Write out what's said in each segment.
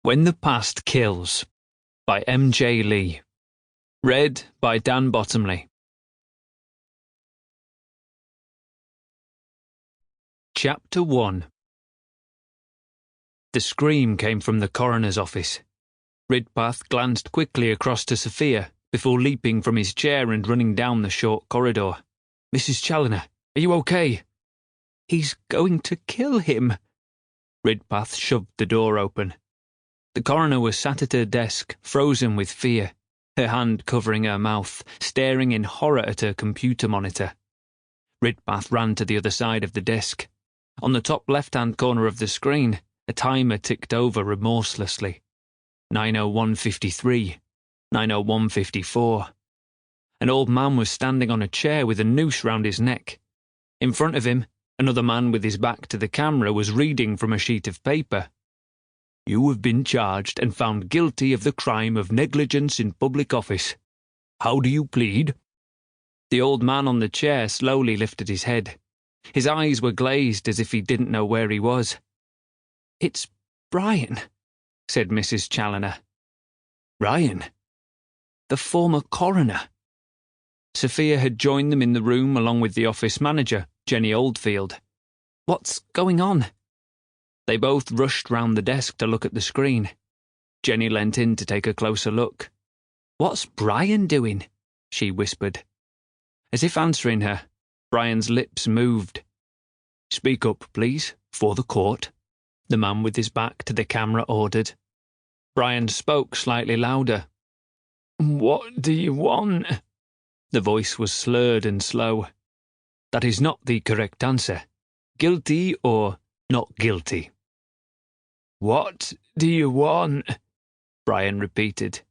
When the Past Kills by M.J. Lee. Read by Dan Bottomley. Chapter 1. The scream came from the coroner's office. Ridpath glanced quickly across to Sophia before leaping from his chair and running down the short corridor. "Mrs. Challoner, are you okay?" "He's going to kill him." Ridpath shoved the door open. The coroner was sat at her desk, frozen with fear, her hand covering her mouth, staring in horror at her computer monitor. Ridpath ran to the other side of the desk. On the top left-hand corner of the screen, a timer ticked over remorselessly. 9:01:53, 9:01:54. An old man was standing on a chair with a noose round his neck. In front of him, another man with his back to the camera was reading from a sheet of paper. "You have been charged and found guilty of the crime of negligence in public office. How do you plead?" The old man on the chair slowly lifted his head. His eyes were glazed as if he didn't know where he was. "It's Brian," said Mrs. Challoner. "Brian?" "The former coroner." Sophia had joined them in the room along with the office manager, Jenny Oldfield. "What's going on?" They both rushed round the desk to look at the screen. Jenny leant in to take a closer look. "What's Brian doing?" she whispered. As if answering her, Brian's lips moved. "Speak up, please, for the court," the man with his back to the camera ordered. Brian spoke slightly louder. "What do you want?" The voice was slurred and slow. "That is not the correct answer. Guilty or not guilty?" "What do you want?" Brian repeated.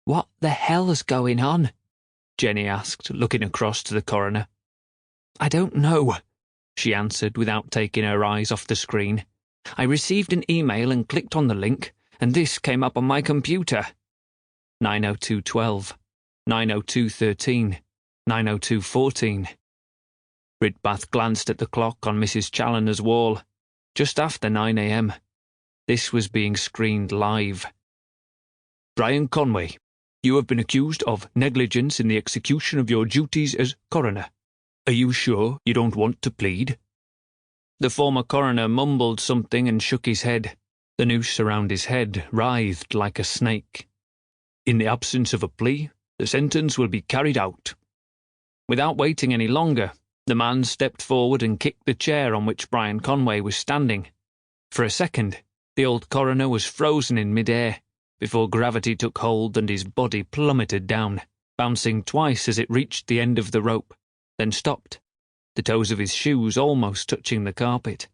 "What the hell's going on?" Jenny asked, looking across to the coroner. "I don't know," she answered without taking her eyes off the screen. "I received an email and clicked on the link, and this came up on my computer." 9:02:12, 9:02:13, 9:02:14. Ridpath glanced at the clock on Mrs. Challoner's wall. Just after 9 a.m. This was being screened live. "Brian Conway, you have been accused of negligence in the execution of your duties as coroner. Are you sure you don't want to plead?" The former coroner mumbled something and shook his head. The noose around his head writhed like a snake. "In the absence of a plea, the sentence will be carried out." Without waiting any longer, the man stepped forward and kicked the chair on which Brian Conway was standing. For a second, the old coroner was frozen in mid-air, before gravity took hold and his body plummeted down, bouncing twice as it reached the end of the rope, then stopped, the toes of his shoes almost touching the carpet.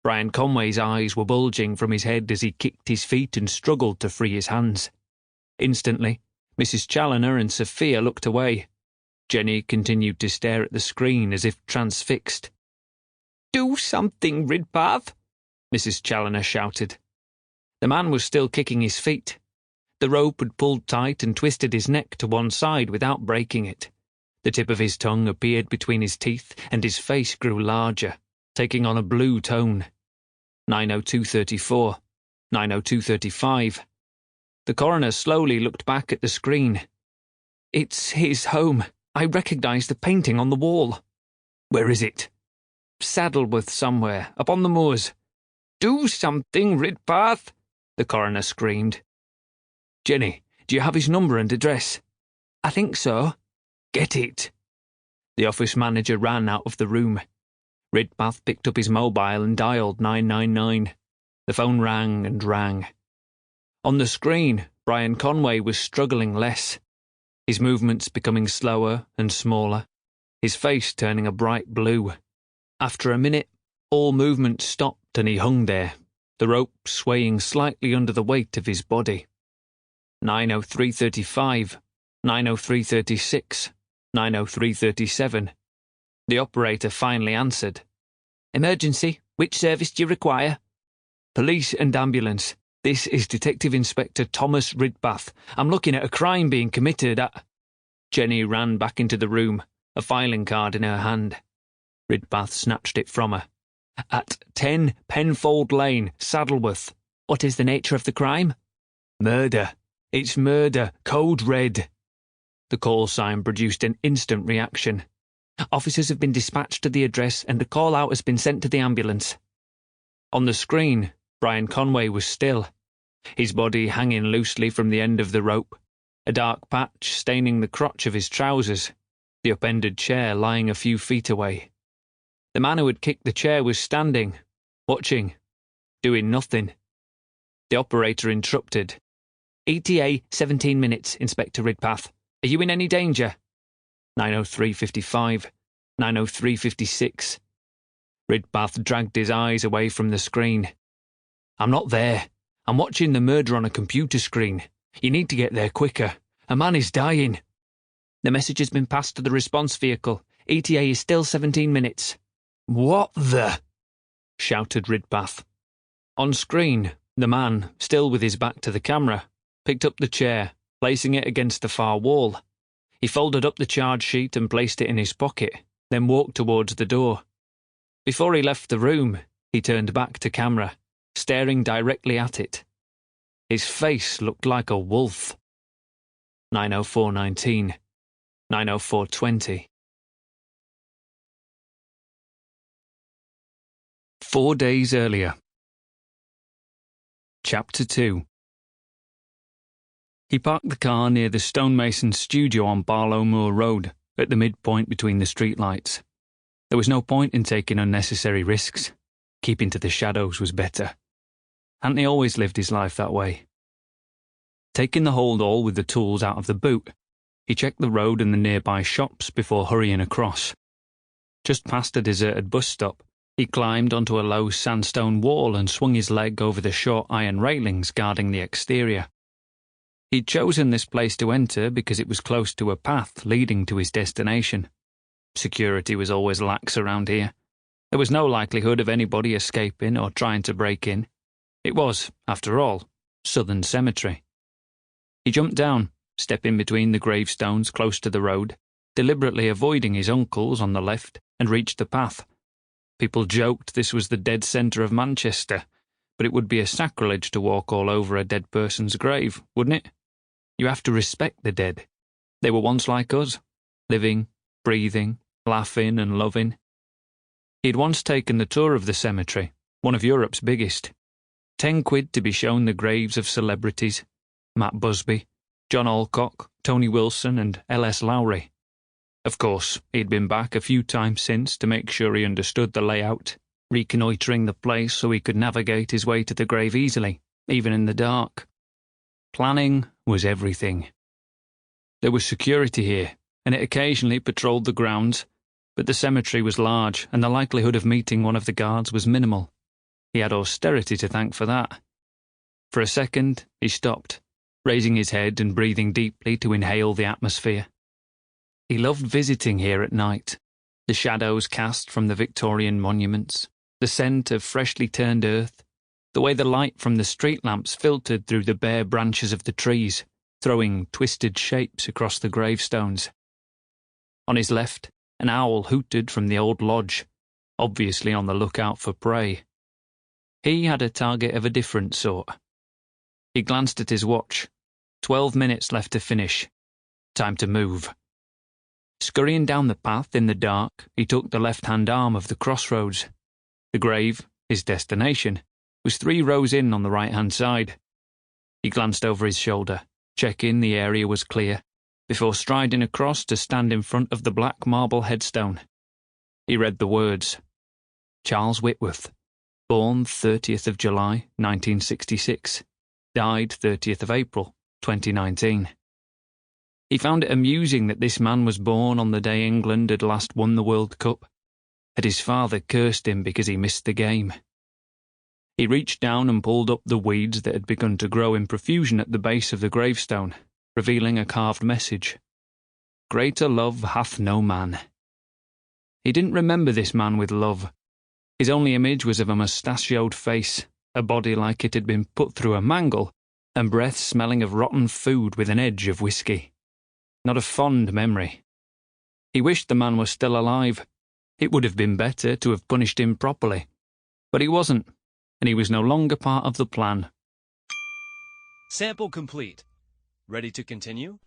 Brian Conway's eyes were bulging from his head as he kicked his feet and struggled to free his hands. Instantly, Mrs. Challoner and Sophia looked away. Jenny continued to stare at the screen as if transfixed. "Do something, Ridpath!" Mrs. Challoner shouted. The man was still kicking his feet. The rope had pulled tight and twisted his neck to one side without breaking it. The tip of his tongue appeared between his teeth and his face grew larger, taking on a blue tone. 9:02:34, 9:02:35. The coroner slowly looked back at the screen. "It's his home. I recognise the painting on the wall." "Where is it?" "Saddleworth somewhere, up on the moors." "Do something, Ridpath!" the coroner screamed. "Jenny, do you have his number and address?" "I think so." "Get it." The office manager ran out of the room. Ridpath picked up his mobile and dialed 999. The phone rang and rang. On the screen, Brian Conway was struggling less, his movements becoming slower and smaller, his face turning a bright blue. After a minute, all movement stopped and he hung there, the rope swaying slightly under the weight of his body. 9:03:35, 9:03:36, 9:03:37. The operator finally answered. "Emergency, which service do you require?" "Police and ambulance. This is Detective Inspector Thomas Ridpath. I'm looking at a crime being committed at—" Jenny ran back into the room, a filing card in her hand. Ridpath snatched it from her. "At 10 Penfold Lane, Saddleworth. What is the nature of the crime? Murder. It's murder. Code red. The call sign produced an instant reaction. Officers have been dispatched to the address and a call-out has been sent to the ambulance. On the screen, Brian Conway was still, his body hanging loosely from the end of the rope, a dark patch staining the crotch of his trousers, the upended chair lying a few feet away. The man who had kicked the chair was standing, watching, doing nothing. The operator interrupted. ETA 17 minutes, Inspector Ridpath. Are you in any danger? 9:03:55, 9:03:56. Ridpath dragged his eyes away from the screen. I'm not there. I'm watching the murder on a computer screen. You need to get there quicker. A man is dying. The message has been passed to the response vehicle. ETA is still 17 minutes. What the? Shouted Ridpath. On screen, the man, still with his back to the camera, picked up the chair, placing it against the far wall. He folded up the charge sheet and placed it in his pocket, then walked towards the door. Before he left the room, he turned back to camera, staring directly at it. His face looked like a wolf. 9:04:19, 9:04:20. 4 days earlier. Chapter 2. He parked the car near the stonemason studio on Barlow Moor Road, at the midpoint between the streetlights. There was no point in taking unnecessary risks. Keeping to the shadows was better. Hadn't he always lived his life that way? Taking the holdall with the tools out of the boot, he checked the road and the nearby shops before hurrying across. Just past a deserted bus stop, he climbed onto a low sandstone wall and swung his leg over the short iron railings guarding the exterior. He'd chosen this place to enter because it was close to a path leading to his destination. Security was always lax around here. There was no likelihood of anybody escaping or trying to break in. It was, after all, Southern Cemetery. He jumped down, stepping between the gravestones close to the road, deliberately avoiding his uncles on the left, and reached the path. People joked this was the dead centre of Manchester, but it would be a sacrilege to walk all over a dead person's grave, wouldn't it? You have to respect the dead. They were once like us, living, breathing, laughing and loving. He'd once taken the tour of the cemetery, one of Europe's biggest. 10 quid to be shown the graves of celebrities. Matt Busby, John Alcock, Tony Wilson and L.S. Lowry. Of course, he'd been back a few times since to make sure he understood the layout, reconnoitring the place so he could navigate his way to the grave easily, even in the dark. Planning was everything. There was security here, and it occasionally patrolled the grounds, but the cemetery was large and the likelihood of meeting one of the guards was minimal. He had austerity to thank for that. For a second, he stopped, raising his head and breathing deeply to inhale the atmosphere. He loved visiting here at night, the shadows cast from the Victorian monuments, the scent of freshly turned earth, the way the light from the street lamps filtered through the bare branches of the trees, throwing twisted shapes across the gravestones. On his left, an owl hooted from the old lodge, obviously on the lookout for prey. He had a target of a different sort. He glanced at his watch. 12 minutes left to finish. Time to move. Scurrying down the path in the dark, he took the left-hand arm of the crossroads. The grave, his destination, was 3 rows in on the right-hand side. He glanced over his shoulder, checking the area was clear, before striding across to stand in front of the black marble headstone. He read the words. Charles Whitworth, born 30th of July, 1966, died 30th of April, 2019. He found it amusing that this man was born on the day England had last won the World Cup, had his father cursed him because he missed the game. He reached down and pulled up the weeds that had begun to grow in profusion at the base of the gravestone, revealing a carved message. Greater love hath no man. He didn't remember this man with love. His only image was of a mustachioed face, a body like it had been put through a mangle, and breath smelling of rotten food with an edge of whiskey. Not a fond memory. He wished the man was still alive. It would have been better to have punished him properly. But he wasn't, and he was no longer part of the plan, Sample complete. Ready to continue?